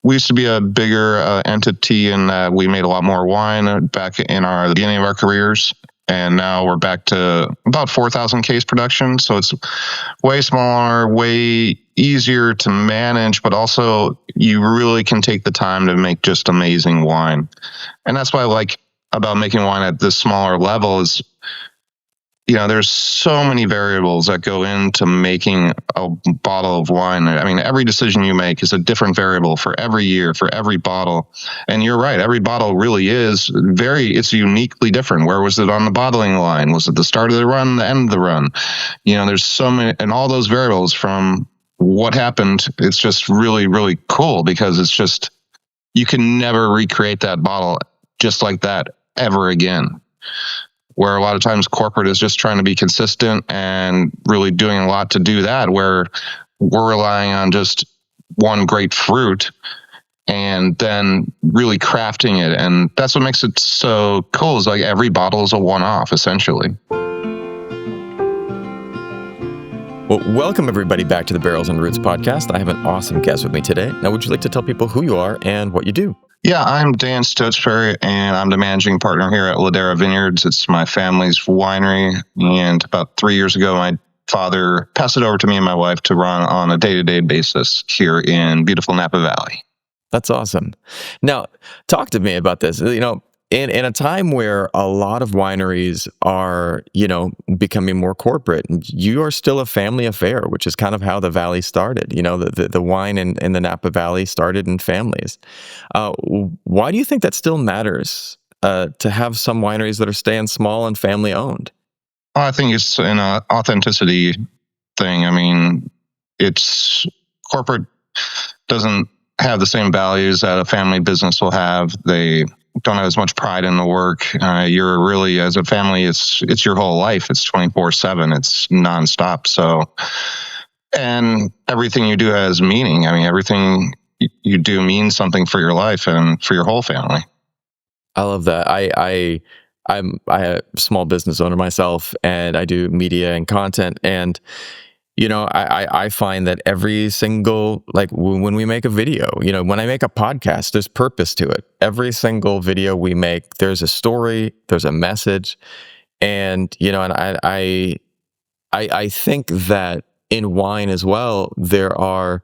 we used to be a bigger entity in that we made a lot more wine back in the beginning of our careers. And now we're back to about 4,000 case production. So it's way smaller, way easier to manage, but also you really can take the time to make just amazing wine. And that's what I like about making wine at this smaller level is, there's so many variables that go into making a bottle of wine. I mean, every decision you make is a different variable for every year, for every bottle. And you're right, every bottle really is it's uniquely different. Where was it on the bottling line? Was it the start of the run, the end of the run? There's so many, and all those variables from what happened, it's just really, really cool because it's just, you can never recreate that bottle just like that ever again. Where a lot of times corporate is just trying to be consistent and really doing a lot to do that, where we're relying on just one great fruit and then really crafting it. And that's what makes it so cool is like every bottle is a one-off, essentially. Well, welcome everybody back to the Barrels and Roots podcast. I have an awesome guest with me today. Now, would you like to tell people who you are and what you do? Yeah, I'm Dan Stotesbery, and I'm the managing partner here at Ladera Vineyards. It's my family's winery, and about 3 years ago, my father passed it over to me and my wife to run on a day-to-day basis here in beautiful Napa Valley. That's awesome. Now, talk to me about this. In a time where a lot of wineries are, becoming more corporate, you are still a family affair, which is kind of how the Valley started. The wine in the Napa Valley started in families. Why do you think that still matters to have some wineries that are staying small and family owned? I think it's an authenticity thing. I mean, it's corporate doesn't have the same values that a family business will have. They don't have as much pride in the work. You're really, as a family, it's your whole life. It's 24/7. It's nonstop. So, and everything you do has meaning. I mean, everything you do means something for your life and for your whole family. I love that. I'm a small business owner myself, and I do media and content. And I find that every single, like when we make a video, when I make a podcast, there's purpose to it. Every single video we make, there's a story, there's a message. And, I think that in wine as well, there are,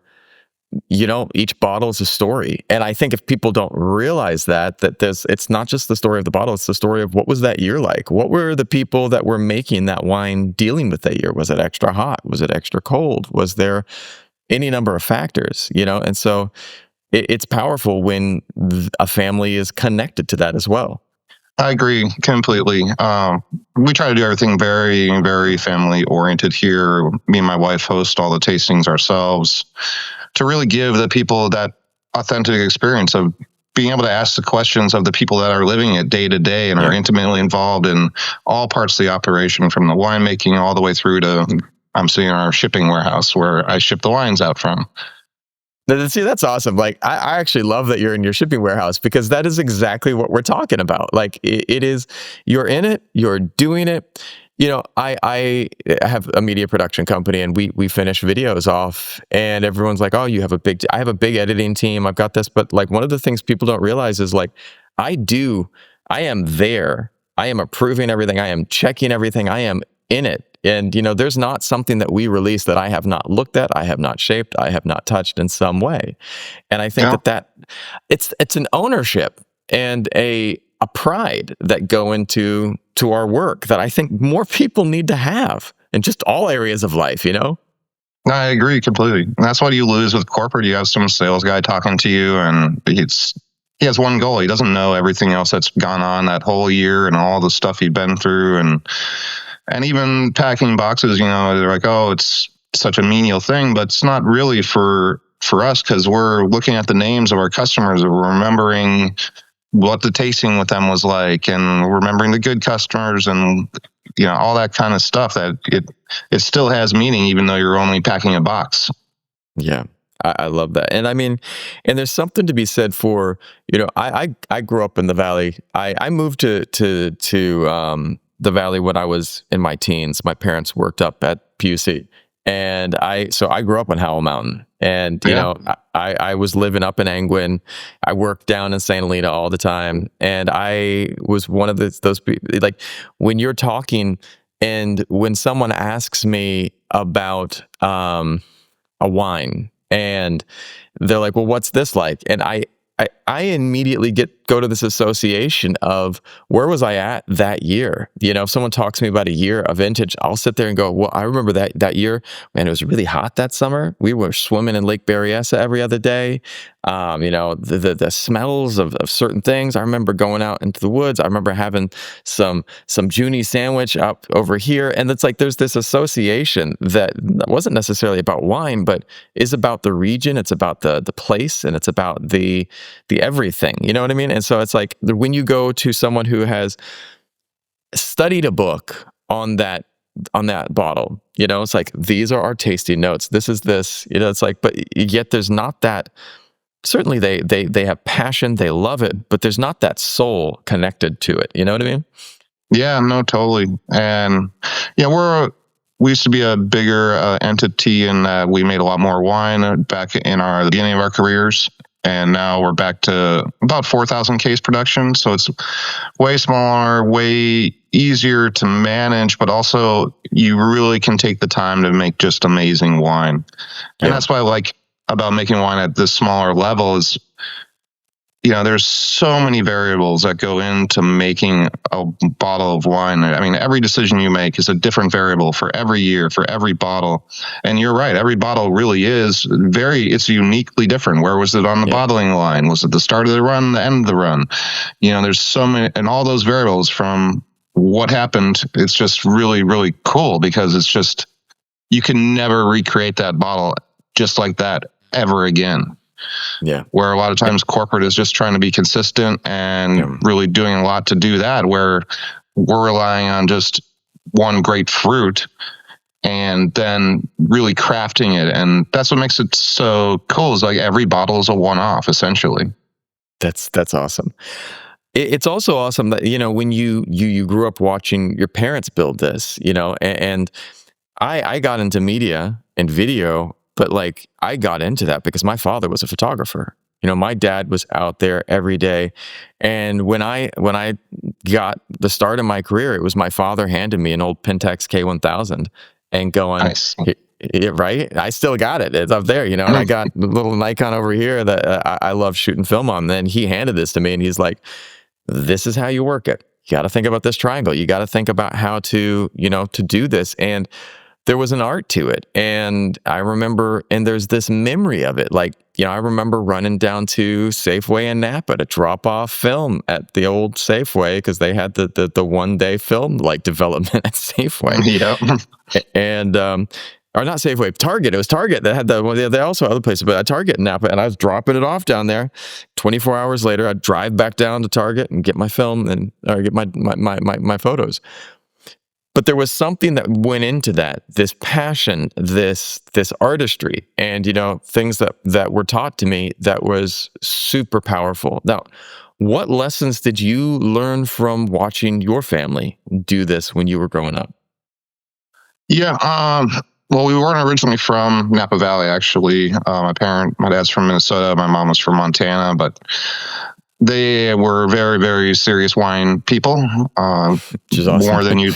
each bottle is a story. And I think if people don't realize that it's not just the story of the bottle, it's the story of what was that year like? What were the people that were making that wine dealing with that year? Was it extra hot? Was it extra cold? Was there any number of factors, And so it's powerful when a family is connected to that as well. I agree completely. We try to do everything very, very family oriented here. Me and my wife host all the tastings ourselves, to really give the people that authentic experience of being able to ask the questions of the people that are living it day to day and are intimately involved in all parts of the operation, from the winemaking all the way through to, I'm sitting in our shipping warehouse where I ship the wines out from. See, that's awesome. Like, I actually love that you're in your shipping warehouse, because that is exactly what we're talking about. Like, it is, you're in it, you're doing it. I have a media production company, and we finish videos off, and everyone's like, "Oh, I have a big editing team. I've got this." But like, one of the things people don't realize is like, I am there. I am approving everything. I am checking everything. I am in it. And, there's not something that we release that I have not looked at, I have not shaped, I have not touched in some way. And I think that it's an ownership and a pride that go into our work that I think more people need to have in just all areas of life, I agree completely. And that's what you lose with corporate. You have some sales guy talking to you, and he has one goal. He doesn't know everything else that's gone on that whole year and all the stuff you've been through. And even packing boxes, they're like, oh, it's such a menial thing, but it's not really for us, because we're looking at the names of our customers, and we're remembering what the tasting with them was like, and remembering the good customers, and all that kind of stuff, that it still has meaning even though you're only packing a box. Yeah, I love that. And I mean, and there's something to be said for, I grew up in the Valley. I moved to the Valley when I was in my teens. My parents worked up at PUC, and I grew up on Howell Mountain, and I was living up in Angwin. I worked down in St. Helena all the time, and I was one of those people. Like when you're talking, and when someone asks me about a wine, and they're like, "Well, what's this like?" And I immediately go to this association of where was I at that year? You know, if someone talks to me about a year of vintage, I'll sit there and go, well, I remember that year, man, it was really hot that summer. We were swimming in Lake Berryessa every other day. You know, the smells of certain things. I remember going out into the woods. I remember having some Junie sandwich up over here. And it's like there's this association that wasn't necessarily about wine, but is about the region. It's about the place, and it's about the everything. You know what I mean? And so it's like when you go to someone who has studied a book on that bottle, you know, it's like, these are our tasting notes. This is this, you know, it's like, but yet there's not that. Certainly they have passion, they love it, but there's not that soul connected to it. You know what I mean? Yeah, no, totally. And yeah, we used to be a bigger entity, and we made a lot more wine back in our beginning of our careers. And now we're back to about 4,000 case production. So it's way smaller, way easier to manage, but also you really can take the time to make just amazing wine. And that's what I like about making wine at this smaller level is, you know, there's so many variables that go into making a bottle of wine. I mean, every decision you make is a different variable for every year, for every bottle. And you're right, every bottle really is it's uniquely different. Where was it on the bottling line? Was it the start of the run, the end of the run? You know, there's so many, and all those variables from what happened, it's just really, really cool because it's just, you can never recreate that bottle just like that ever again. Yeah. Where a lot of times corporate is just trying to be consistent and really doing a lot to do that, where we're relying on just one great fruit and then really crafting it. And that's what makes it so cool, is like every bottle is a one-off essentially. That's awesome. It's also awesome that, you know, when you grew up watching your parents build this, you know, and I got into media and video. But like I got into that because my father was a photographer. You know, my dad was out there every day. And when I got the start of my career, it was my father handed me an old Pentax K1000 and going, nice. Right? I still got it. It's up there, you know, and I got the little Nikon over here that I love shooting film on. Then he handed this to me and he's like, this is how you work it. You got to think about this triangle. You got to think about how to, you know, to do this. And there was an art to it. And I remember, and there's this memory of it. Like, you know, I remember running down to Safeway in Napa to drop off film at the old Safeway because they had the one-day film like development at Safeway. Yep. And or not Safeway, Target. It was Target that had they also had other places, but at Target in Napa, and I was dropping it off down there. 24 hours later, I'd drive back down to Target and get my film or get my photos. But there was something that went into that, this passion, this artistry, and, you know, things that were taught to me that was super powerful. Now, what lessons did you learn from watching your family do this when you were growing up? Yeah, well, we weren't originally from Napa Valley, actually. My dad's from Minnesota, my mom was from Montana, but they were very, very serious wine people. Which is awesome. More than you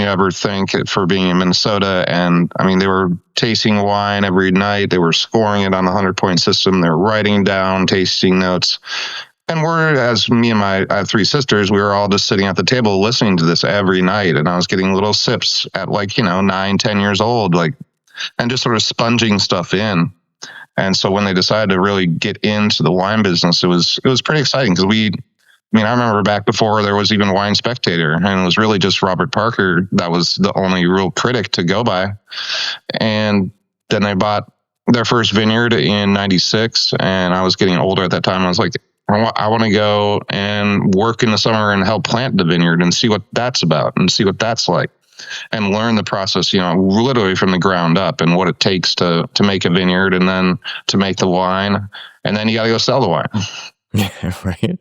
ever think for being in Minnesota. And I mean, they were tasting wine every night. They were scoring it on a 100-point system. They were writing down tasting notes. And I have three sisters, we were all just sitting at the table listening to this every night. And I was getting little sips at 9, 10 years old, and just sort of sponging stuff in. And so when they decided to really get into the wine business, it was pretty exciting because I remember back before there was even Wine Spectator, and it was really just Robert Parker that was the only real critic to go by. And then they bought their first vineyard in 96, and I was getting older at that time. I was like, I want to go and work in the summer and help plant the vineyard and see what that's about and see what that's like. And learn the process, literally from the ground up and what it takes to make a vineyard and then to make the wine. And then you got to go sell the wine. Yeah, right.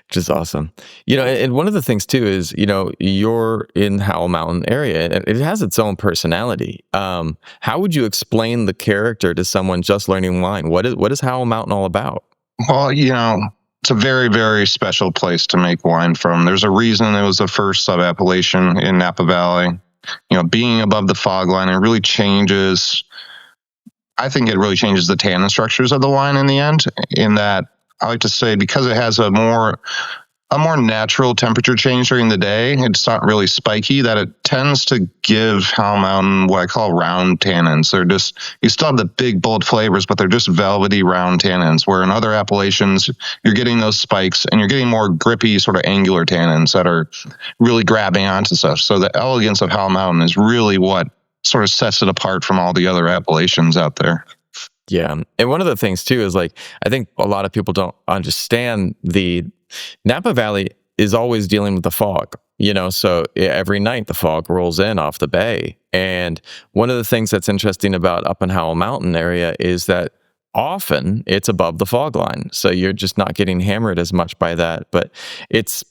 Which is awesome. And one of the things too is, you're in Howell Mountain area and it has its own personality. How would you explain the character to someone just learning wine? What is Howell Mountain all about? Well, it's a very, very special place to make wine from. There's a reason it was the first sub-appellation in Napa Valley. Being above the fog line, I think it really changes the tannin structures of the wine in the end, in that I like to say, because it has a more natural temperature change during the day, it's not really spiky, that it tends to give Howell Mountain what I call round tannins. They're just, you still have the big bold flavors, but they're just velvety round tannins, where in other appellations, you're getting those spikes and you're getting more grippy, sort of angular tannins that are really grabbing onto stuff. So the elegance of Howell Mountain is really what sort of sets it apart from all the other appellations out there. Yeah. And one of the things too is like, I think a lot of people don't understand the Napa Valley is always dealing with the fog, so every night the fog rolls in off the bay. And one of the things that's interesting about up in Howell Mountain area is that often it's above the fog line. So you're just not getting hammered as much by that. But it's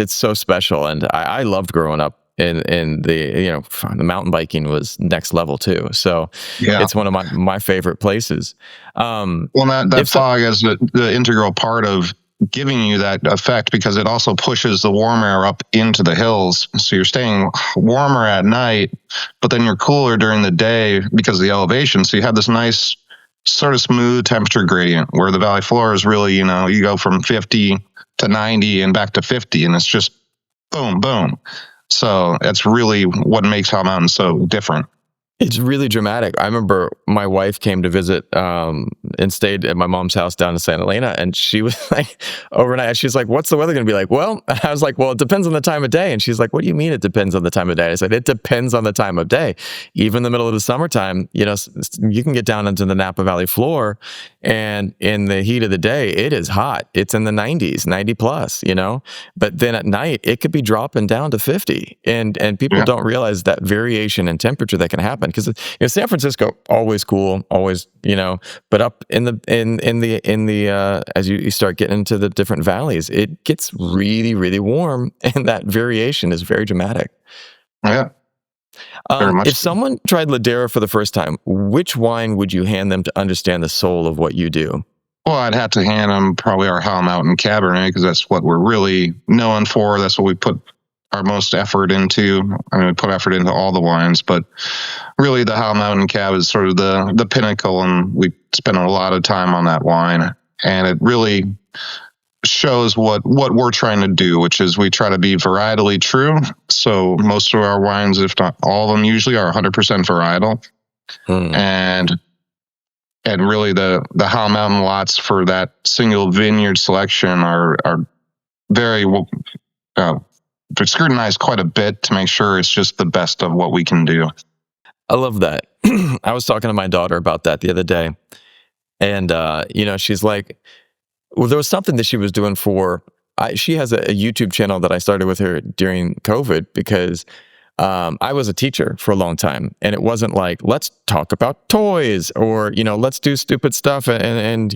so special. And I loved growing up in the mountain biking was next level too. So Yeah. it's one of my favorite places. Well, that fog is the integral part of giving you that effect, because it also pushes the warm air up into the hills. So you're staying warmer at night, but then you're cooler during the day because of the elevation. So you have this nice sort of smooth temperature gradient, where the valley floor is really, you go from 50 to 90 and back to 50, and it's just boom, boom. So that's really what makes Howell Mountain so different. It's really dramatic. I remember my wife came to visit and stayed at my mom's house down in Santa Elena, and she was like, overnight, she's like, "What's the weather going to be like?" Well, I was like, "Well, it depends on the time of day." And she's like, "What do you mean it depends on the time of day?" I said, "It depends on the time of day. Even in the middle of the summertime, you can get down into the Napa Valley floor, and in the heat of the day, it is hot. It's in the 90s, 90 plus, But then at night, it could be dropping down to 50, and people don't realize that variation in temperature that can happen. Because San Francisco, always cool, always, but up in the as you start getting into the different valleys, it gets really, really warm, and that variation is very dramatic. Yeah. Very much If so. someone tried Ladera for the first time, which wine would you hand them to understand the soul of what you do? Well, I'd have to hand them probably our Howell Mountain Cabernet, because that's what we're really known for. That's what we put our most effort into. I mean, we put effort into all the wines, but really the Howell Mountain Cab is sort of the pinnacle, and we spend a lot of time on that wine. And it really shows what we're trying to do, which is we try to be varietally true. So most of our wines, if not all of them, usually are 100% varietal. And really the Howell Mountain lots for that single vineyard selection are very scrutinized quite a bit to make sure it's just the best of what we can do. I love that. I was talking to my daughter about that the other day, and she's like, well, there was something that she was doing she has a YouTube channel that I started with her during COVID, because I was a teacher for a long time, and it wasn't like, let's talk about toys or, let's do stupid stuff. And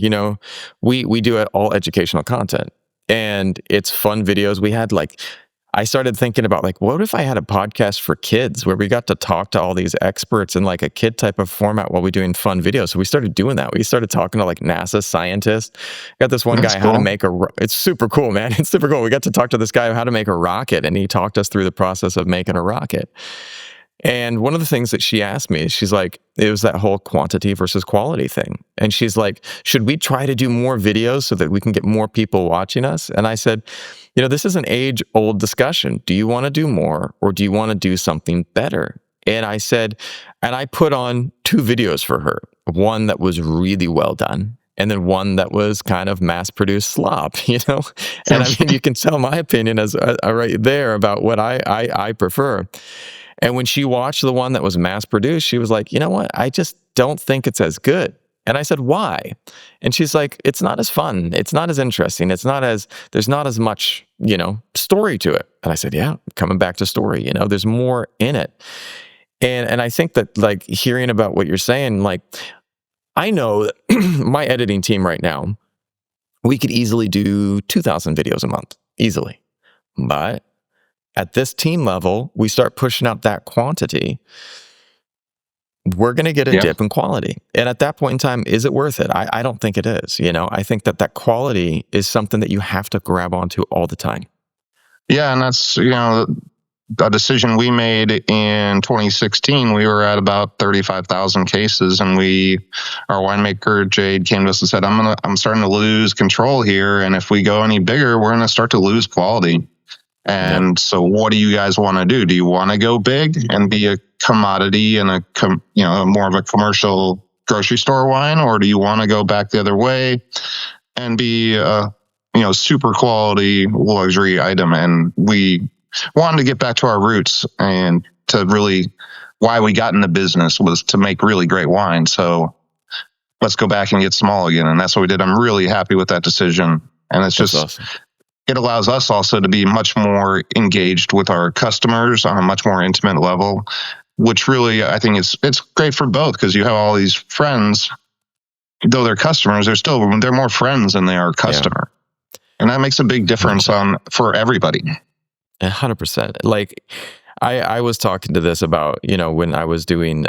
we do it all educational content, and it's fun videos. We had I started thinking about what if I had a podcast for kids where we got to talk to all these experts in a kid type of format while we're doing fun videos. So we started doing that. We started talking to NASA scientists. Got this one That's guy, cool. how to make it's super cool, man. It's super cool. We got to talk to this guy how to make a rocket, and he talked us through the process of making a rocket. And one of the things that she asked me, she's like, it was that whole quantity versus quality thing. And she's like, should we try to do more videos so that we can get more people watching us? And I said, this is an age-old discussion. Do you want to do more, or do you want to do something better? And I said, and I put on 2 videos for her. One that was really well done, and then one that was kind of mass-produced slop, And I mean, you can tell my opinion as right there about what I prefer. And when she watched the one that was mass-produced, she was like, you know what? I just don't think it's as good. And I said, why? And she's like, it's not as fun. It's not as interesting. There's not as much, story to it. And I said, yeah, coming back to story, there's more in it. And I think that hearing about what you're saying, I know that my editing team right now, we could easily do 2,000 videos a month, easily. But at this team level, we start pushing up that quantity, we're going to get a Yeah. dip in quality. And at that point in time, is it worth it? I don't think it is. I think that quality is something that you have to grab onto all the time. Yeah, and that's, a decision we made in 2016. We were at about 35,000 cases, and our winemaker Jade came to us and said, I'm starting to lose control here, and if we go any bigger, we're going to start to lose quality. And so what do you guys want to do? Do you want to go big and be a commodity and more of a commercial grocery store wine, or do you want to go back the other way and be a super quality luxury item? And we wanted to get back to our roots, and to really why we got in the business was to make really great wine. So let's go back and get small again. And that's what we did. I'm really happy with that decision. And it's just awesome. It allows us also to be much more engaged with our customers on a much more intimate level, which really, I think it's great for both, because you have all these friends, though they're customers, they're more friends than they are customer. Yeah. And that makes a big difference for everybody. 100%. Like I was talking to this about, when I was doing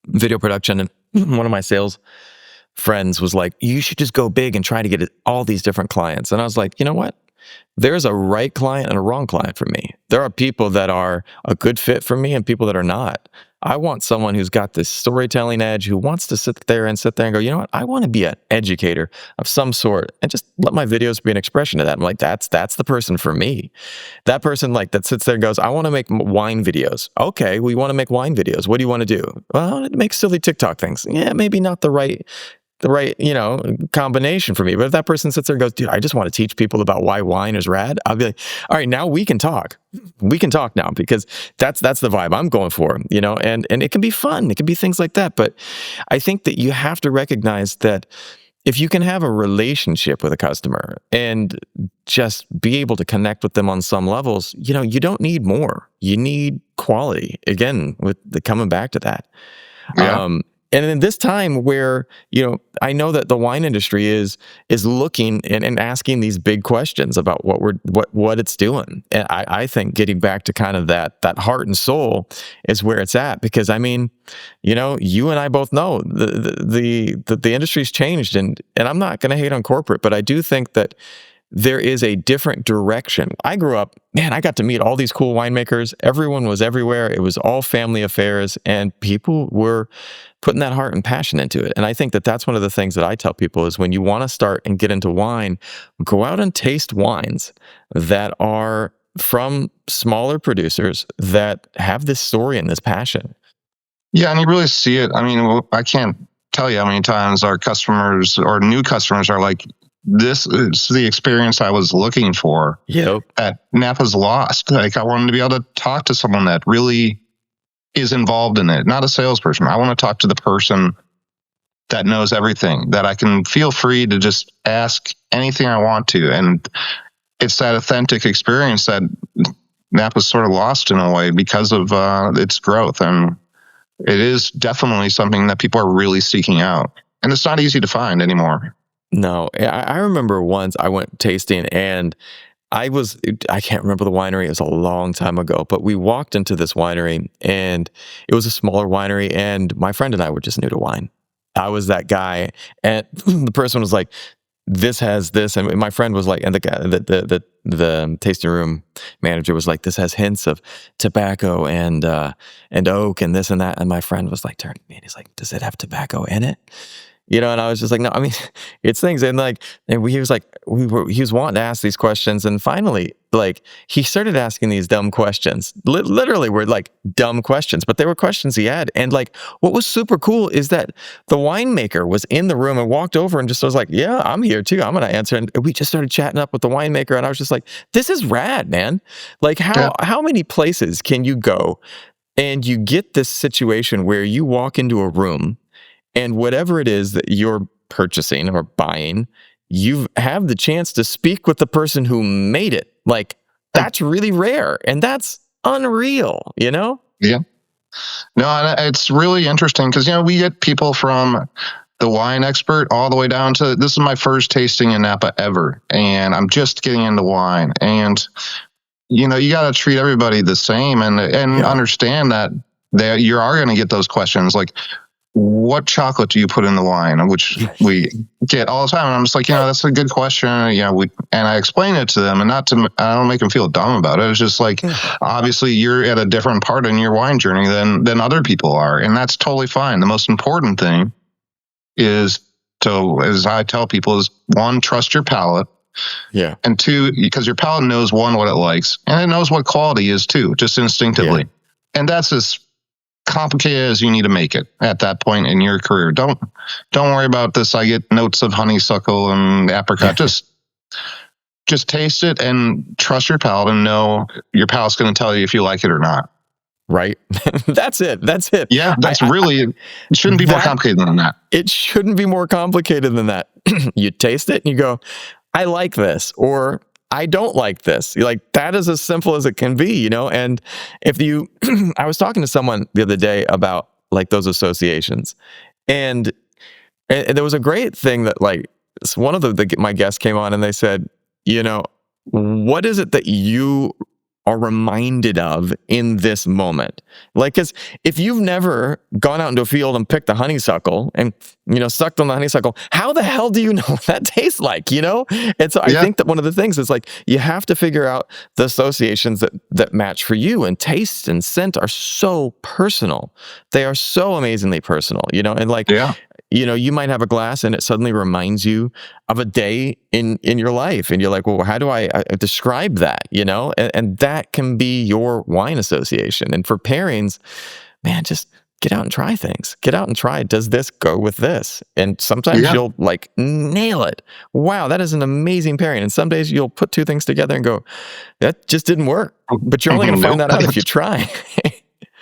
video production, and one of my sales friends was like, you should just go big and try to get all these different clients. And I was like, you know what? There's a right client and a wrong client for me. There are people that are a good fit for me and people that are not. I want someone who's got this storytelling edge, who wants to sit there and go, you know what? I want to be an educator of some sort and just let my videos be an expression of that. I'm like, that's the person for me. That person that sits there and goes, I want to make wine videos. Okay, we want to make wine videos. What do you want to do? Well, make silly TikTok things. Yeah, maybe not the right combination for me. But if that person sits there and goes, dude, I just want to teach people about why wine is rad, I'll be like, all right, now we can talk. We can talk now, because that's the vibe I'm going for, and it can be fun. It can be things like that. But I think that you have to recognize that if you can have a relationship with a customer and just be able to connect with them on some levels, you don't need more. You need quality. Again, with coming back to that. Yeah. And in this time where, I know that the wine industry is looking and asking these big questions about what it's doing. And I think getting back to kind of that heart and soul is where it's at, because you and I both know the industry's changed, and I'm not going to hate on corporate, but I do think that there is a different direction. I grew up, I got to meet all these cool winemakers. Everyone was everywhere. It was all family affairs, and people were putting that heart and passion into it. And I think that that's one of the things that I tell people is, when you want to start and get into wine, go out and taste wines that are from smaller producers that have this story and this passion. Yeah, and you really see it. I mean, I can't tell you how many times our customers or new customers are like, this is the experience I was looking for. Yep. That Napa's lost. Like, I wanted to be able to talk to someone that really is involved in it, not a salesperson. I want to talk to the person that knows everything, that I can feel free to just ask anything I want to. And it's that authentic experience that Napa's sort of lost in a way because of its growth. And it is definitely something that people are really seeking out. And it's not easy to find anymore. No, I remember once I went tasting, and I can't remember the winery. It was a long time ago, but we walked into this winery, and it was a smaller winery, and my friend and I were just new to wine. I was that guy, and the person was like, this has this, and my friend was like, and the guy, the tasting room manager was like, this has hints of tobacco and oak and this and that, and my friend was like, turning to me, and he's like, does it have tobacco in it? And I was just like, no, I mean, it's things. And he was wanting to ask these questions. And finally, he started asking these dumb questions. Literally were dumb questions, but they were questions he had. And what was super cool is that the winemaker was in the room and walked over and just was like, yeah, I'm here too. I'm going to answer. And we just started chatting up with the winemaker. And I was just like, this is rad, man. How many places can you go and you get this situation where you walk into a room, and whatever it is that you're purchasing or buying, you have the chance to speak with the person who made it. That's really rare, and that's unreal, Yeah. No, it's really interesting because, we get people from the wine expert all the way down to, this is my first tasting in Napa ever, and I'm just getting into wine. And, you got to treat everybody the same and understand that you are going to get those questions like, what chocolate do you put in the wine? Which we get all the time. And I'm just like, that's a good question. And I explain it to them, and I don't make them feel dumb about it. It's just like, obviously you're at a different part in your wine journey than other people are. And that's totally fine. The most important thing is as I tell people, is one, trust your palate. Yeah. And two, because your palate knows, one, what it likes, and it knows what quality is too, just instinctively. Yeah. And that's as complicated as you need to make it at that point in your career. Don't worry about this. I get notes of honeysuckle and apricot. Just taste it and trust your palate, and know your palate's going to tell you if you like it or not. Right. That's it. Yeah. It shouldn't be more complicated than that. It shouldn't be more complicated than that. You taste it and you go, I like this, or I don't like this. That is as simple as it can be, And if you, I was talking to someone the other day about those associations, and there was a great thing that one of my guests came on and they said, what is it that you are reminded of in this moment? Because if you've never gone out into a field and picked a honeysuckle and, sucked on the honeysuckle, how the hell do you know what that tastes like, And so I think that one of the things is you have to figure out the associations that match for you, and taste and scent are so personal. They are so amazingly personal, and you might have a glass and it suddenly reminds you of a day in your life. And you're like, well, how do I describe that? And that can be your wine association. And for pairings, man, just get out and try things. Get out and try. Does this go with this? And sometimes you'll nail it. Wow, that is an amazing pairing. And some days you'll put two things together and go, that just didn't work. But you're only going to find that out if you try.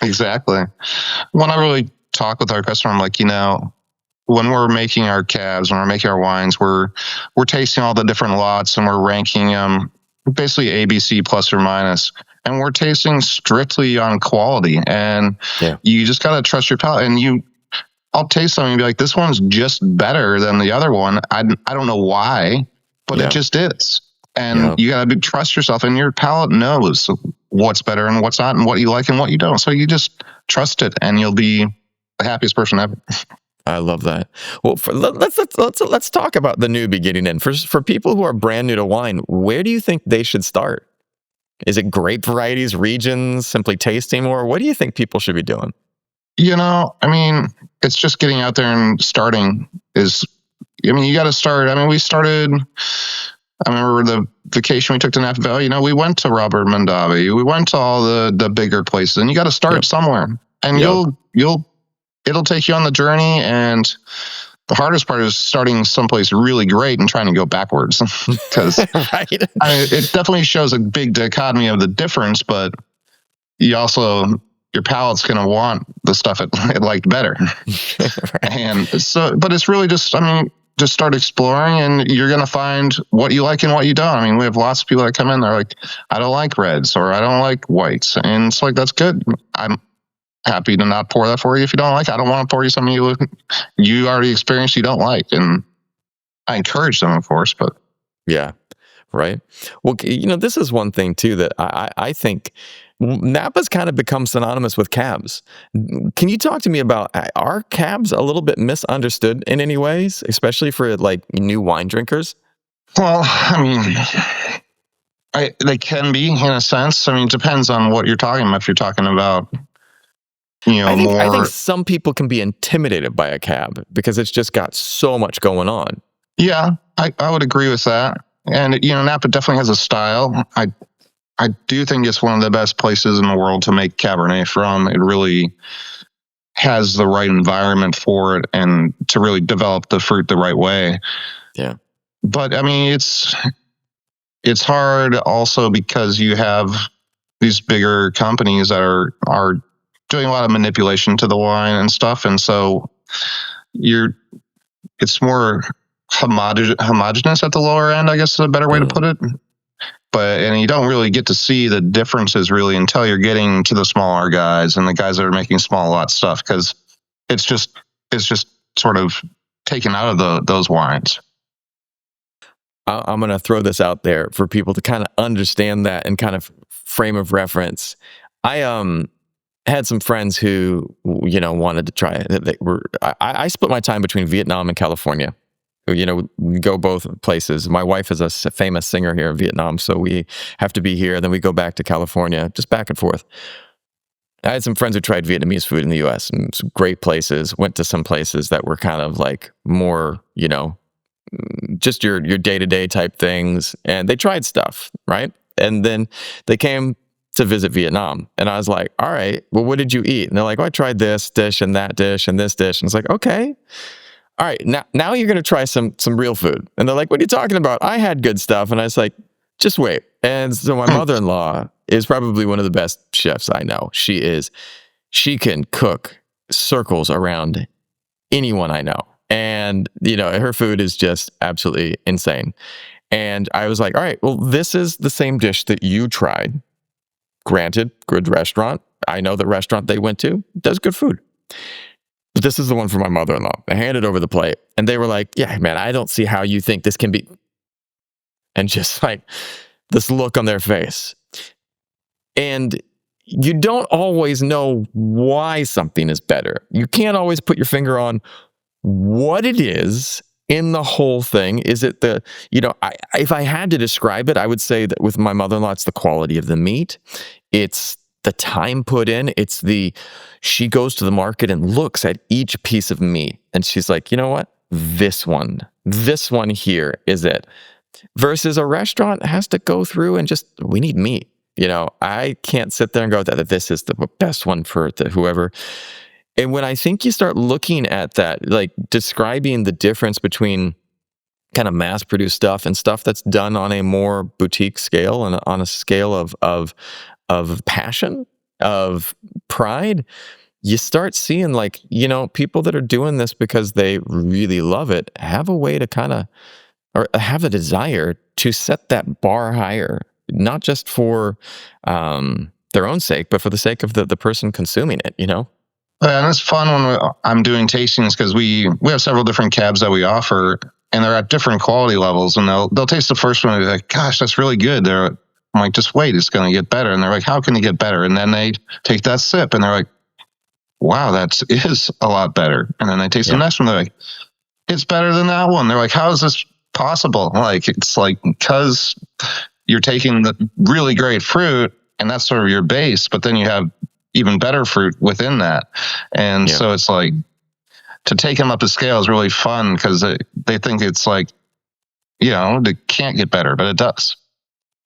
Exactly. When I really talk with our customer, I'm like, when we're making our cabs, when we're making our wines, we're tasting all the different lots and we're ranking them basically ABC plus or minus, and we're tasting strictly on quality. And you just got to trust your palate. And I'll taste something and be like, this one's just better than the other one. I don't know why, but it just is. And you got to trust yourself, and your palate knows what's better and what's not, and what you like and what you don't. So you just trust it, and you'll be the happiest person ever. I love that. Well, let's talk about the newbie getting in. For people who are brand new to wine, where do you think they should start? Is it grape varieties, regions, simply tasting more? What do you think people should be doing? It's just getting out there and starting. You got to start. We started. I remember the vacation we took to Napa Valley. We went to Robert Mondavi. We went to all the bigger places, and you got to start somewhere, and it'll take you on the journey. And the hardest part is starting someplace really great and trying to go backwards, because it definitely shows a big dichotomy of the difference, but your palate's going to want the stuff it liked better. And so, but it's really just start exploring, and you're going to find what you like and what you don't. We have lots of people that come in, they're like, I don't like reds, or I don't like whites. And it's like, that's good. I'm happy to not pour that for you if you don't like it. I don't want to pour you something you already experienced you don't like. And I encourage them, of course, but yeah, right. Well, this is one thing too that I think Napa's kind of become synonymous with cabs. Can you talk to me about, are cabs a little bit misunderstood in any ways, especially for new wine drinkers? Well, they can be, in a sense. It depends on what you're talking about. If you're talking about I think some people can be intimidated by a cab because it's just got so much going on. Yeah, I would agree with that. And, Napa definitely has a style. I do think it's one of the best places in the world to make Cabernet from. It really has the right environment for it, and to really develop the fruit the right way. Yeah. But, it's hard also because you have these bigger companies that are doing a lot of manipulation to the wine and stuff. And so it's more homogenous at the lower end, I guess is a better way to put it. And you don't really get to see the differences really until you're getting to the smaller guys and the guys that are making small lot stuff, because it's just sort of taken out of those wines. I'm going to throw this out there for people to kind of understand that and kind of frame of reference. I had some friends who, wanted to try it. I split my time between Vietnam and California. We go both places. My wife is a famous singer here in Vietnam, so we have to be here. Then we go back to California, just back and forth. I had some friends who tried Vietnamese food in the U.S. and some great places. Went to some places that were kind of like more, just your day-to-day type things. And they tried stuff, right? And then they came to visit Vietnam. And I was like, all right, well, what did you eat? And they're like, I tried this dish and that dish and this dish. And it's like, okay. All right, now you're going to try some real food. And they're like, what are you talking about? I had good stuff. And I was like, just wait. And so my mother-in-law is probably one of the best chefs I know. She can cook circles around anyone I know. And, her food is just absolutely insane. And I was like, all right, well, this is the same dish that you tried. Granted, good restaurant. I know the restaurant they went to does good food. But this is the one for my mother-in-law. I handed over the plate and they were like, yeah, man, I don't see how you think this can be. And just like this look on their face. And you don't always know why something is better. You can't always put your finger on what it is in the whole thing. Is it if I had to describe it, I would say that with my mother-in-law, it's the quality of the meat. It's the time put in. She goes to the market and looks at each piece of meat. And she's like, you know what? This one here is it. Versus a restaurant has to go through and we need meat. I can't sit there and go that this is the best one for whoever. And when I think you start looking at that, like describing the difference between kind of mass-produced stuff and stuff that's done on a more boutique scale and on a scale of passion, of pride, you start seeing people that are doing this because they really love it have a way to or have a desire to set that bar higher, not just for their own sake, but for the sake of the person consuming it, And it's fun when I'm doing tastings because we have several different cabs that we offer, and they're at different quality levels. And they'll taste the first one and be like, "Gosh, that's really good." I'm like, "Just wait, it's going to get better." And they're like, "How can it get better?" And then they take that sip and they're like, "Wow, that is a lot better." And then they taste the next one. They're like, "It's better than that one." They're like, "How is this possible?" It's like because you're taking the really great fruit and that's sort of your base, but then you have even better fruit within that. And so it's like to take them up the scale is really fun because they think it's like, it can't get better, but it does.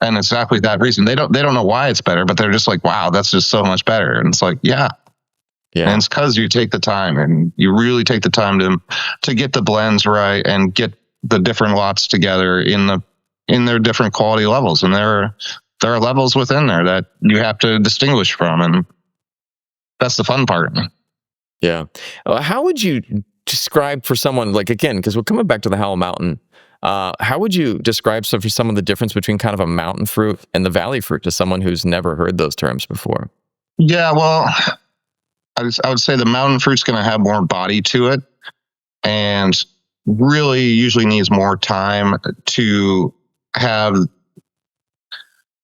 And it's exactly that reason. They don't know why it's better, but they're just like, wow, that's just so much better. And it's like, yeah. And it's because you take the time and you really take the time to get the blends right and get the different lots together in their different quality levels. And there are levels within there that you have to distinguish from. And that's the fun part. Yeah. How would you describe for someone, again, because we're coming back to the Howell Mountain, how would you describe for some of the difference between kind of a mountain fruit and the valley fruit to someone who's never heard those terms before? Yeah, well, I would say the mountain fruit's going to have more body to it and really usually needs more time to have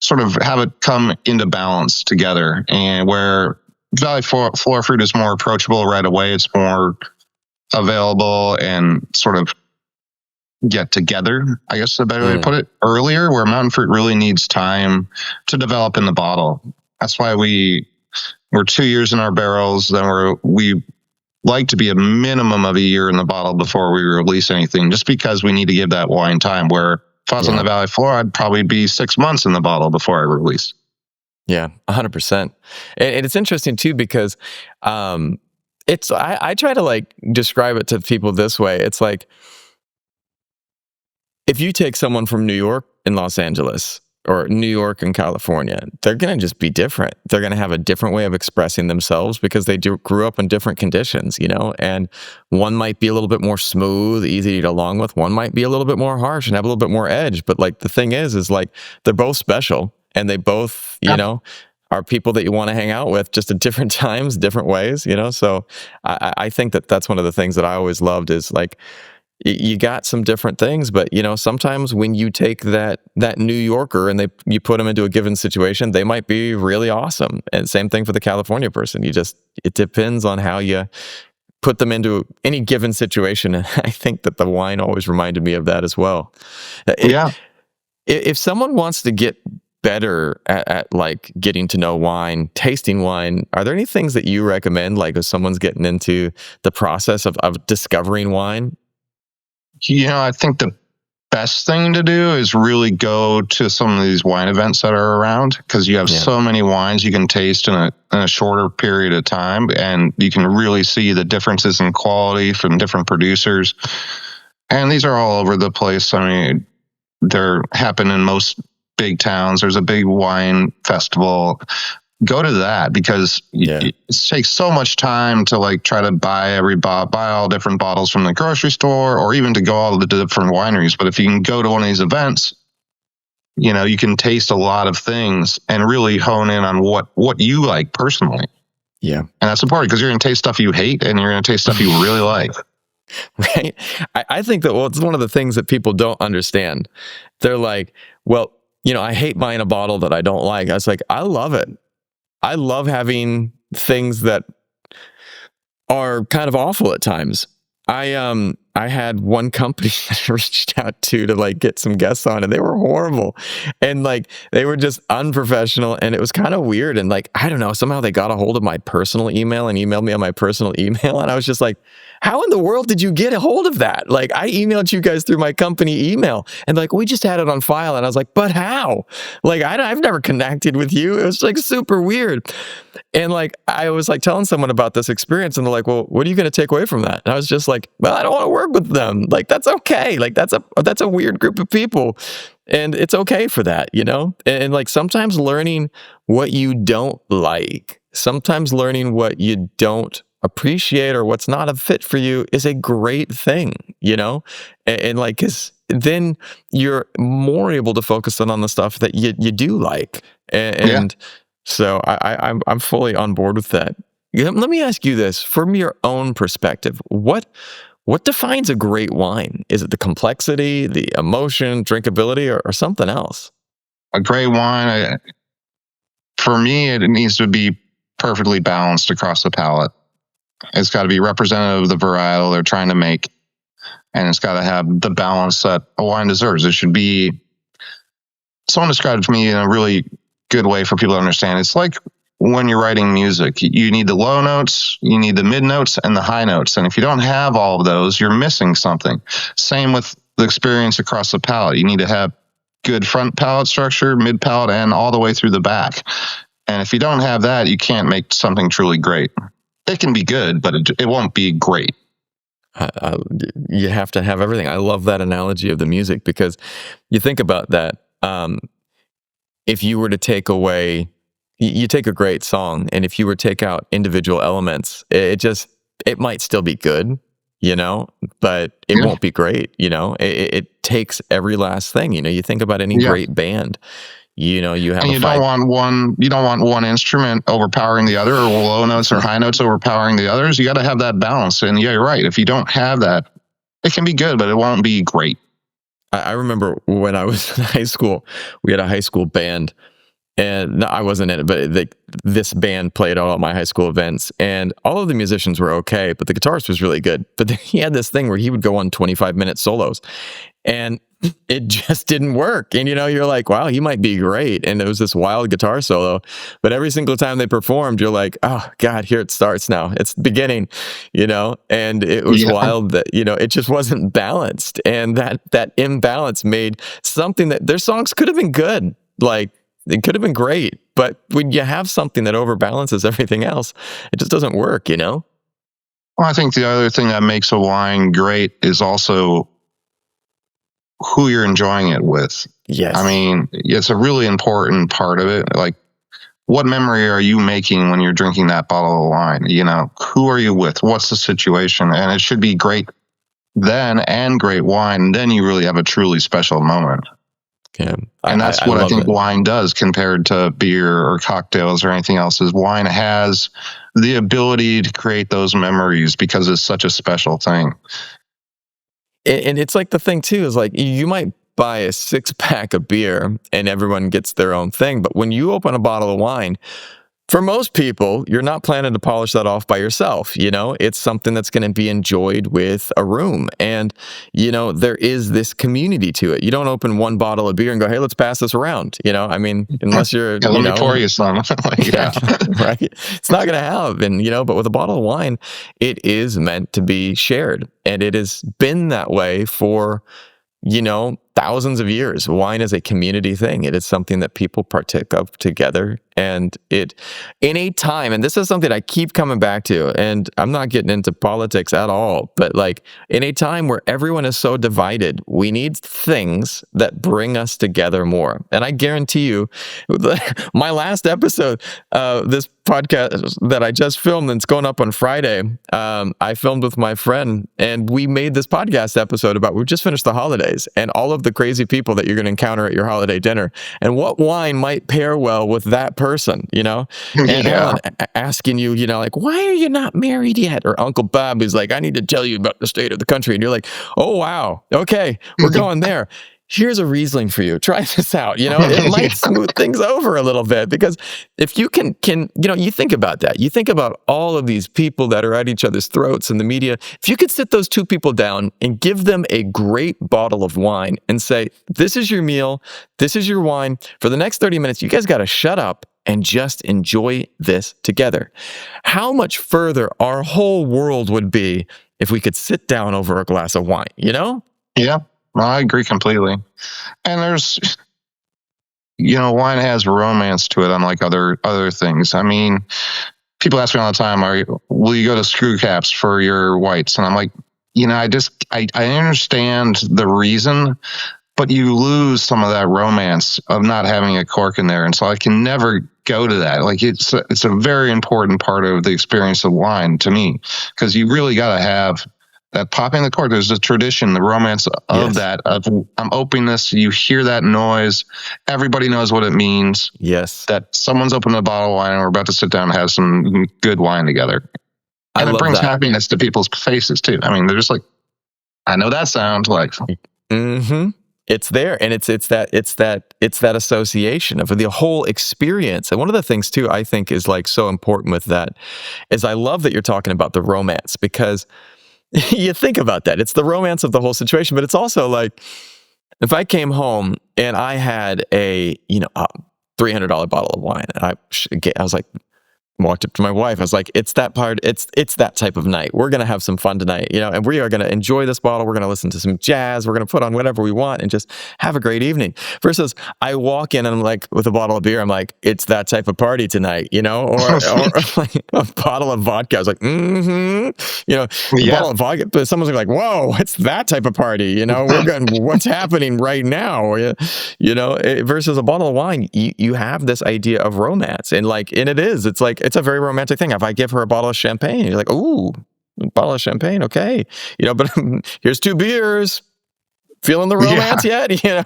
it come into balance together. And where Valley floor fruit is more approachable right away. It's more available and sort of get together, I guess is a better way to put it, earlier, where mountain fruit really needs time to develop in the bottle. That's why we're 2 years in our barrels. Then we like to be a minimum of a year in the bottle before we release anything, just because we need to give that wine time. Where if I was on the Valley floor, I'd probably be 6 months in the bottle before I release. Yeah, 100%. And it's interesting too, because I try to describe it to people this way. It's like, if you take someone from New York and Los Angeles or New York and California, they're going to just be different. They're going to have a different way of expressing themselves because they grew up in different conditions, and one might be a little bit more smooth, easy to get along with. One might be a little bit more harsh and have a little bit more edge. But the thing is they're both special and they both, are people that you want to hang out with, just at different times, different ways, So I think that that's one of the things that I always loved is like, you got some different things, but sometimes when you take that New Yorker and you put them into a given situation, they might be really awesome. And same thing for the California person. It depends on how you put them into any given situation. And I think that the wine always reminded me of that as well. Yeah. If someone wants to get better at like getting to know wine, tasting wine, are there any things that you recommend, like if someone's getting into the process of discovering wine? I think the best thing to do is really go to some of these wine events that are around, because you have so many wines you can taste in a shorter period of time, and you can really see the differences in quality from different producers. And these are all over the place. I mean, they're happen in most big towns. There's a big wine festival. Go to that, because it takes so much time to like try to buy all different bottles from the grocery store, or even to go all the different wineries. But if you can go to one of these events, you can taste a lot of things and really hone in on what you like personally. Yeah. And that's important, because you're going to taste stuff you hate and you're going to taste stuff you really like. Right. I think that, it's one of the things that people don't understand. They're like, well, I hate buying a bottle that I don't like. I was like, I love it. I love having things that are kind of awful at times. I had one company that I reached out to like get some guests on, and they were horrible, and like they were just unprofessional, and it was kind of weird. And like, I don't know, somehow they got a hold of my personal email and emailed me on my personal email, and I was just like, how in the world did you get a hold of that? Like, I emailed you guys through my company email, and like, we just had it on file. And I was like, but how? Like, I've never connected with you. It was like super weird. And like, I was like telling someone about this experience, and they're like, well, what are you going to take away from that? And I was just like, well, I don't want to work with them. Like, that's okay. Like, that's a weird group of people, and it's okay for that, And like, sometimes learning what you don't like, sometimes learning what you don't appreciate or what's not a fit for you is a great thing, and like, cause then you're more able to focus on the stuff that you do like. And so I'm fully on board with that. Let me ask you this from your own perspective. What defines a great wine? Is it the complexity, the emotion, drinkability, or something else? A great wine, for me, it needs to be perfectly balanced across the palate. It's got to be representative of the varietal they're trying to make, and it's got to have the balance that a wine deserves. It should be, someone described it to me in a really good way for people to understand. It's like when you're writing music, you need the low notes, you need the mid notes, and the high notes. And if you don't have all of those, you're missing something. Same with the experience across the palate. You need to have good front palate structure, mid palate, and all the way through the back. And if you don't have that, you can't make something truly great. It can be good, but it won't be great. You have to have everything. I love that analogy of the music, because you think about that. If you were to take away, you take a great song, and if you were to take out individual elements, it might still be good, but it won't be great. It takes every last thing. You think about any great band. You have, and you don't want one instrument overpowering the other, or low notes or high notes overpowering the others. You got to have that balance. And yeah, you're right. If you don't have that, it can be good, but it won't be great. I remember when I was in high school, we had a high school band, and I wasn't in it, but this band played at all my high school events, and all of the musicians were okay, but the guitarist was really good. But then he had this thing where he would go on 25-minute solos, and it just didn't work. And you're like, wow, he might be great. And it was this wild guitar solo, but every single time they performed, you're like, oh God, here it starts now. It's the beginning, and it was wild that, it just wasn't balanced. And that imbalance made something that their songs could have been good. Like, it could have been great, but when you have something that overbalances everything else, it just doesn't work, Well, I think the other thing that makes a wine great is also who you're enjoying it with. Yes. I mean, it's a really important part of it. Like, what memory are you making when you're drinking that bottle of wine? Who are you with? What's the situation? And it should be great then and great wine. And then you really have a truly special moment. Yeah, And that's I what I love think it. wine does compared to beer or cocktails or anything else, is wine has the ability to create those memories because it's such a special thing. And it's like the thing too is like you might buy a 6 pack of beer and everyone gets their own thing, but when you open a bottle of wine, for most people, you're not planning to polish that off by yourself. It's something that's going to be enjoyed with a room. And, there is this community to it. You don't open one bottle of beer and go, hey, let's pass this around. I mean, unless you're, Yeah, let me pour you some. Like, yeah, yeah. right. It's not going to happen, but with a bottle of wine, it is meant to be shared. And it has been that way for thousands of years. Wine is a community thing. It is something that people partake of together. And in a time, and this is something I keep coming back to, and I'm not getting into politics at all, but like in a time where everyone is so divided, we need things that bring us together more. And I guarantee you, my last episode, this podcast that I just filmed, that's going up on Friday, I filmed with my friend, and we made this podcast episode about, we just finished the holidays, and all of the crazy people that you're going to encounter at your holiday dinner, and what wine might pair well with that person, and Yeah. Helen asking you, like, why are you not married yet? Or Uncle Bob is like, I need to tell you about the state of the country. And you're like, oh, wow. Okay, we're going there. Here's a Riesling for you. Try this out. It might smooth things over a little bit, because if you can, you think about that. You think about all of these people that are at each other's throats in the media. If you could sit those two people down and give them a great bottle of wine and say, this is your meal, this is your wine. For the next 30 minutes, you guys got to shut up and just enjoy this together. How much further our whole world would be if we could sit down over a glass of wine, Yeah. No, I agree completely. And there's, wine has romance to it, unlike other things. I mean, people ask me all the time, will you go to screw caps for your whites? And I'm like, I understand the reason, but you lose some of that romance of not having a cork in there. And so I can never go to that. Like it's a very important part of the experience of wine to me, because you really got to have that popping the cork. There's a tradition, the romance of Yes. that. I'm opening this. You hear that noise. Everybody knows what it means. Yes. That someone's opened a bottle of wine and we're about to sit down and have some good wine together. And it brings happiness to people's faces too. I mean, they're just like, I know that sound. Like, mm-hmm. It's there, and it's that association of the whole experience. And one of the things too, I think, is like so important with that is I love that you're talking about the romance, because you think about that. It's the romance of the whole situation, but it's also like if I came home and I had a $300 bottle of wine, and I was like, walked up to my wife. I was like, it's that type of night. We're going to have some fun tonight, and we are going to enjoy this bottle. We're going to listen to some jazz. We're going to put on whatever we want and just have a great evening. Versus I walk in and I'm like, with a bottle of beer, I'm like, it's that type of party tonight, or like a bottle of vodka. I was like, a bottle of vodka, but someone's like, whoa, it's that type of party. We're going, what's happening right now? Versus a bottle of wine, you have this idea of romance, and it's like, it's a very romantic thing. If I give her a bottle of champagne, you're like, ooh, a bottle of champagne, okay. But here's 2 beers. Feeling the romance yet? Yeah,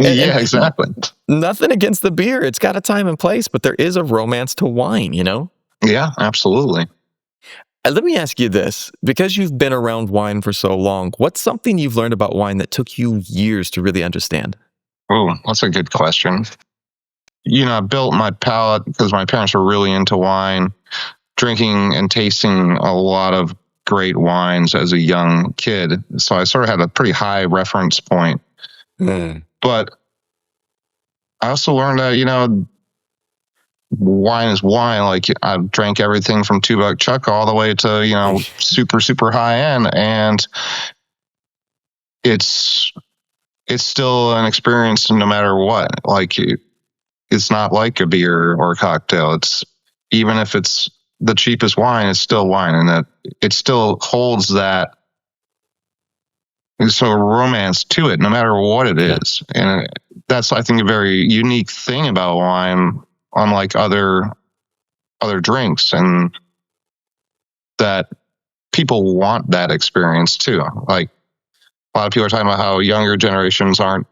exactly. Nothing against the beer. It's got a time and place, but there is a romance to wine, Yeah, absolutely. Let me ask you this, because you've been around wine for so long, what's something you've learned about wine that took you years to really understand? Oh, that's a good question. I built my palate because my parents were really into wine, drinking and tasting a lot of great wines as a young kid. So I sort of had a pretty high reference point. But I also learned that, wine is wine. Like I drank everything from $2 Chuck all the way to, super, super high end. And it's still an experience no matter what. Like it's not like a beer or a cocktail. Even if it's the cheapest wine, it's still wine, and that it still holds that sort of romance to it, no matter what it is. And that's, I think, a very unique thing about wine, unlike other drinks, and that people want that experience too. Like a lot of people are talking about how younger generations aren't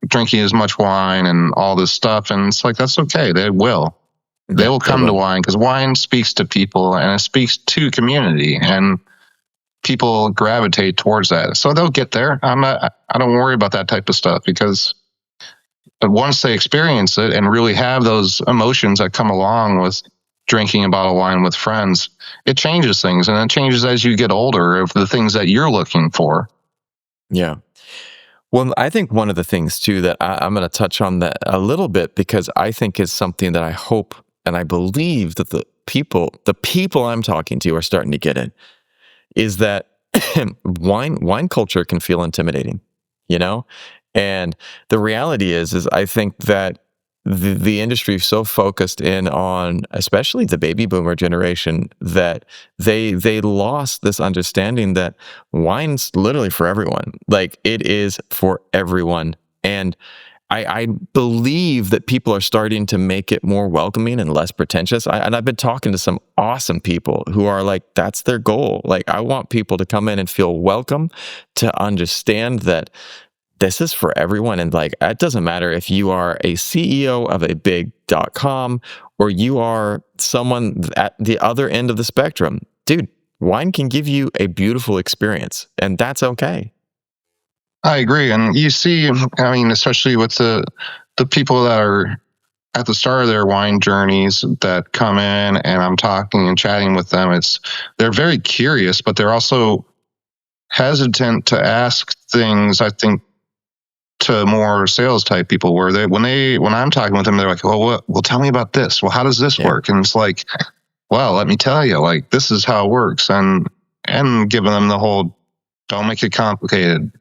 drinking as much wine and all this stuff. And it's like, that's okay. They will come to wine because wine speaks to people and it speaks to community, and people gravitate towards that. So they'll get there. I don't worry about that type of stuff, because once they experience it and really have those emotions that come along with drinking a bottle of wine with friends, it changes things, and it changes as you get older of the things that you're looking for. Yeah. Well, I think one of the things too that I'm going to touch on that a little bit, because I think is something that I hope and I believe that the people I'm talking to are starting to get it, is that wine culture can feel intimidating, you know? And the reality is I think that the industry is so focused in on, especially the baby boomer generation, that they lost this understanding that wine's literally for everyone. Like, it is for everyone. And I believe that people are starting to make it more welcoming and less pretentious. And I've been talking to some awesome people who are like, that's their goal. Like, I want people to come in and feel welcome, to understand that this is for everyone. And like, it doesn't matter if you are a CEO of a big .com or you are someone at the other end of the spectrum. Dude, wine can give you a beautiful experience, and that's okay. I agree. And you see, I mean, especially with the people that are at the start of their wine journeys that come in and I'm talking and chatting with them, they're very curious, but they're also hesitant to ask things, I think, to more sales type people, where when I'm talking with them, they're like, well, tell me about this. Well, how does this work? And it's like, well, let me tell you, like, this is how it works. And giving them the whole, don't make it complicated.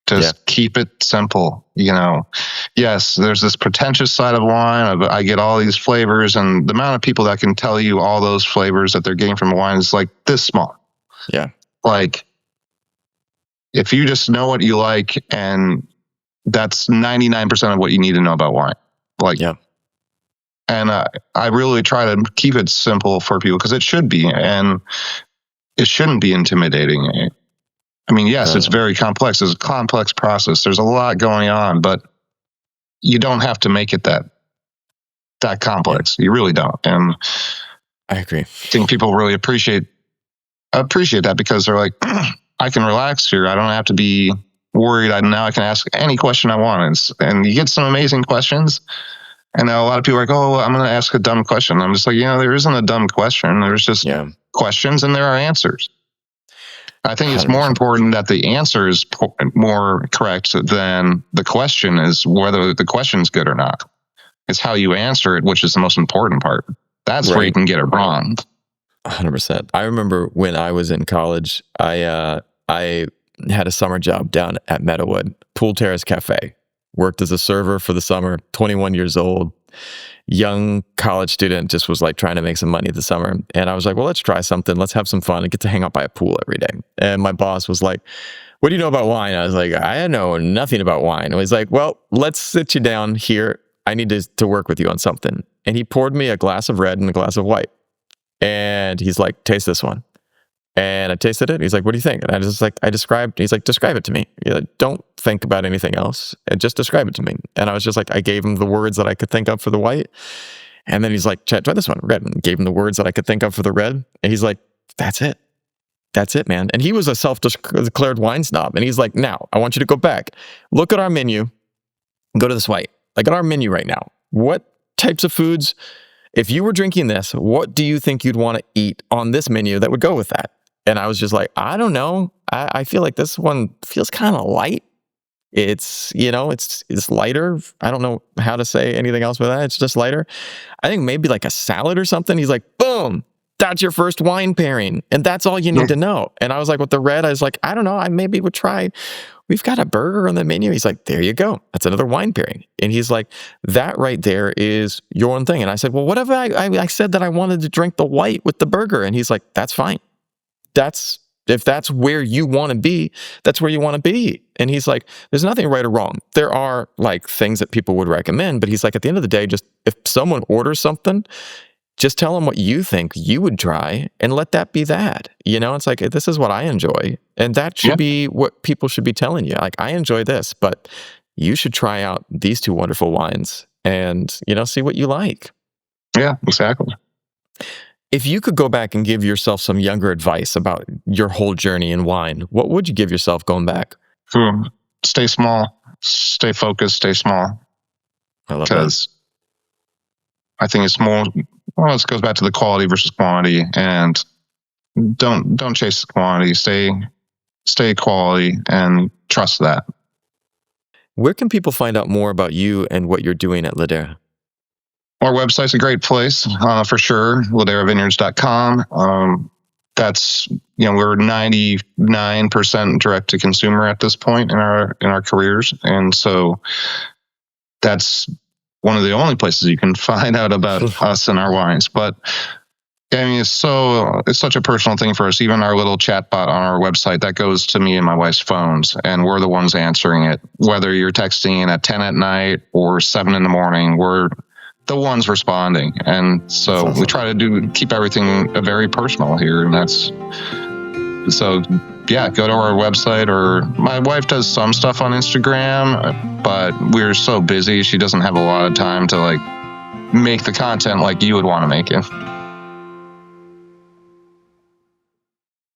Just keep it simple. You know, yes, there's this pretentious side of wine. I get all these flavors, and the amount of people that can tell you all those flavors that they're getting from wine is like this small. Yeah. Like, if you just know what you like, and that's 99% of what you need to know about wine. Like, yeah. And I really try to keep it simple for people, because it should be, and it shouldn't be intimidating. I mean, yes, it's very complex. It's a complex process. There's a lot going on, but you don't have to make it that complex. You really don't. And I agree. I think people really appreciate that, because they're like, I can relax here. I don't have to be worried. Now I can ask any question I want. And you get some amazing questions. And now a lot of people are like, oh, I'm going to ask a dumb question. I'm just like, there isn't a dumb question. There's just questions, and there are answers. I think it's 100%. More important that the answer is more correct than the question is whether the question's good or not. It's how you answer it, which is the most important part. That's where you can get it wrong. 100%. I remember when I was in college, I had a summer job down at Meadowood, Pool Terrace Cafe. Worked as a server for the summer, 21 years old, young college student, just was like trying to make some money this summer. And I was like, well, let's try something. Let's have some fun and get to hang out by a pool every day. And my boss was like, what do you know about wine? I was like, I know nothing about wine. And he's like, well, let's sit you down here. I need to work with you on something. And he poured me a glass of red and a glass of white. And he's like, taste this one. And I tasted it. He's like, what do you think? And he's like, describe it to me. Like, don't think about anything else, and just describe it to me. And I was just like, I gave him the words that I could think of for the white. And then he's like, try this one, red. And gave him the words that I could think of for the red. And he's like, that's it, man. And he was a self-declared wine snob. And he's like, now I want you to go back, look at our menu, go to this white, like at our menu right now. What types of foods, if you were drinking this, what do you think you'd want to eat on this menu that would go with that? And I was just like, I don't know. I feel like this one feels kind of light. It's, it's lighter. I don't know how to say anything else with that. It's just lighter. I think maybe like a salad or something. He's like, boom, that's your first wine pairing. And that's all you need to know. And I was like, with the red, I was like, I don't know. I maybe would try, we've got a burger on the menu. He's like, there you go. That's another wine pairing. And he's like, that right there is your own thing. And I said, well, what if I said that I wanted to drink the white with the burger? And he's like, that's fine. If that's where you want to be, that's where you want to be. And he's like, there's nothing right or wrong. There are like things that people would recommend, but he's like, at the end of the day, just if someone orders something, just tell them what you think you would try and let that be that. It's like, this is what I enjoy. And that should be what people should be telling you. Like, I enjoy this, but you should try out these two wonderful wines and, see what you like. Yeah, exactly. If you could go back and give yourself some younger advice about your whole journey in wine, what would you give yourself going back? Stay small, stay focused, stay small. I love that. Because I think it's more, well, this goes back to the quality versus quantity, and don't chase the quantity. Stay quality and trust that. Where can people find out more about you and what you're doing at Ladera? Our website's a great place, for sure. LaderaVineyards.com. That's, we're 99% direct to consumer at this point in our careers, and so that's one of the only places you can find out about us and our wines. But I mean, it's such a personal thing for us. Even our little chat bot on our website, that goes to me and my wife's phones, and we're the ones answering it. Whether you're texting at 10 at night or 7 in the morning, we're the ones responding. And so we try to keep everything very personal here. And go to our website, or my wife does some stuff on Instagram, but we're so busy. She doesn't have a lot of time to make the content like you would want to make it.